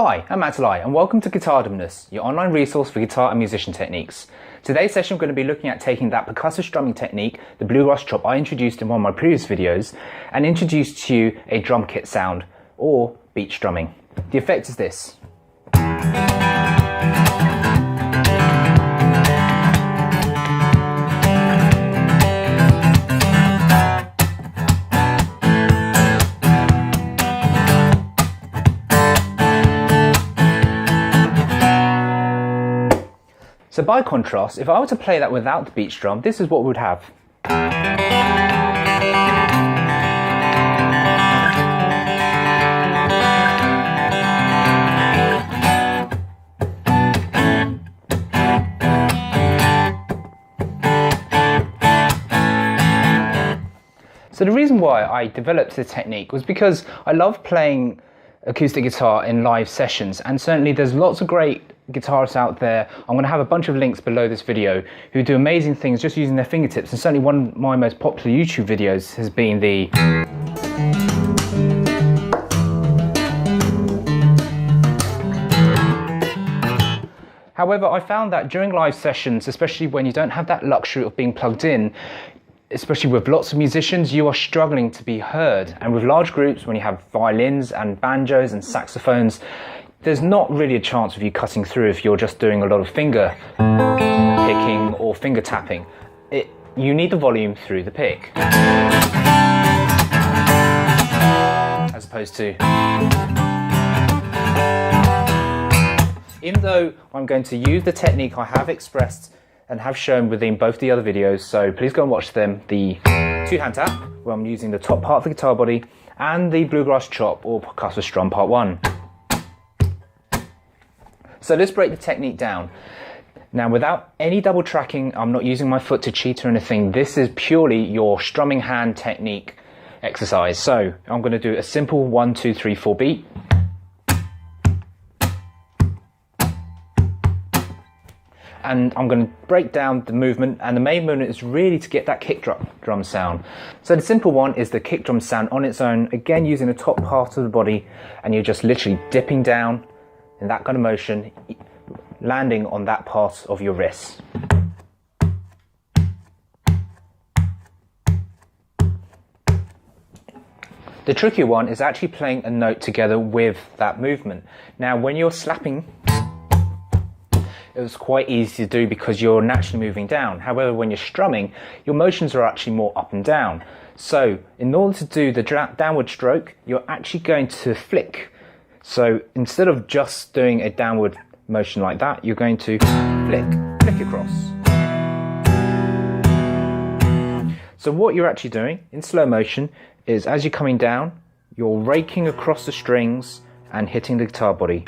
Hi, I'm Matalai and welcome to Guitardumness, your online resource for guitar and musician techniques. Today's session we're going to be looking at taking that percussive strumming technique, the bluegrass chop I introduced in one of my previous videos, and introduce to you a drum kit sound, or beat strumming. The effect is this. So by contrast, if I were to play that without the beat drum, this is what we would have. So the reason why I developed this technique was because I love playing acoustic guitar in live sessions, and certainly there's lots of great guitarists out there. I'm going to have a bunch of links below this video who do amazing things just using their fingertips, and certainly one of my most popular YouTube videos has been the However, I found that during live sessions, especially when you don't have that luxury of being plugged in, especially with lots of musicians, you are struggling to be heard. And with large groups, when you have violins and banjos and saxophones, there's not really a chance of you cutting through if you're just doing a lot of finger picking or finger tapping. You need the volume through the pick, as opposed to... Even though I'm going to use the technique I have expressed and have shown within both the other videos, so please go and watch them, the two-hand tap, where I'm using the top part of the guitar body, and the bluegrass chop or percussive strum part 1. So let's break the technique down. Now, without any double tracking, I'm not using my foot to cheat or anything. This is purely your strumming hand technique exercise. So I'm going to do a simple 1, 2, 3, 4 beat. And I'm going to break down the movement, and the main movement is really to get that kick drum sound. So the simple one is the kick drum sound on its own, again using the top part of the body, and you're just literally dipping down in that kind of motion, landing on that part of your wrist. The trickier one is actually playing a note together with that movement. Now, when you're slapping, it was quite easy to do because you're naturally moving down. However, when you're strumming, your motions are actually more up and down. So in order to do the downward stroke, you're actually going to flick. So instead of just doing a downward motion like that, you're going to flick across. So what you're actually doing in slow motion is, as you're coming down, you're raking across the strings and hitting the guitar body.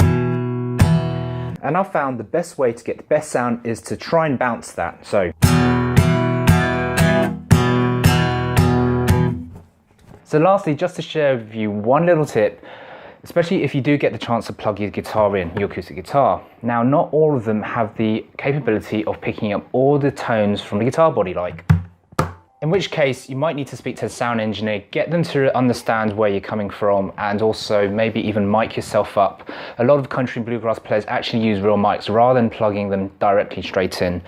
And I've found the best way to get the best sound is to try and bounce that. So lastly, just to share with you one little tip, especially if you do get the chance to plug your guitar in, your acoustic guitar. Now, not all of them have the capability of picking up all the tones from the guitar body, in which case you might need to speak to a sound engineer, get them to understand where you're coming from, and also maybe even mic yourself up. A lot of country and bluegrass players actually use real mics rather than plugging them directly straight in.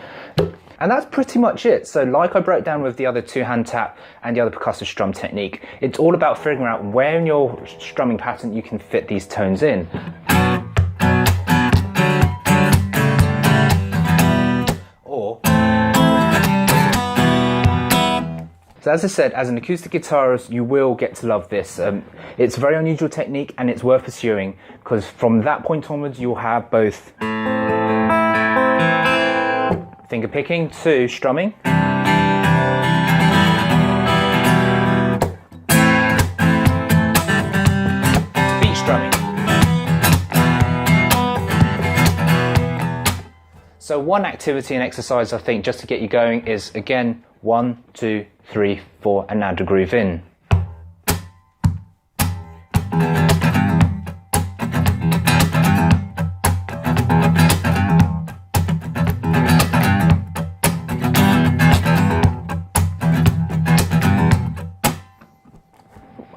And that's pretty much it. So like I broke down with the other two-hand tap and the other percussive strum technique, it's all about figuring out where in your strumming pattern you can fit these tones in. So as I said, as an acoustic guitarist, you will get to love this. It's a very unusual technique and it's worth pursuing, because from that point onwards, you'll have both finger picking to strumming. Beat strumming. So one activity and exercise, I think, just to get you going is, again, 1, 2, 3, 4, and now to groove in.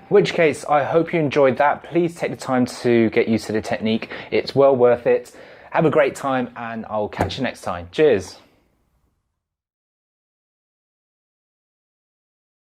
which case, I hope you enjoyed that. Please take the time to get used to the technique. It's well worth it. Have a great time and I'll catch you next time. Cheers.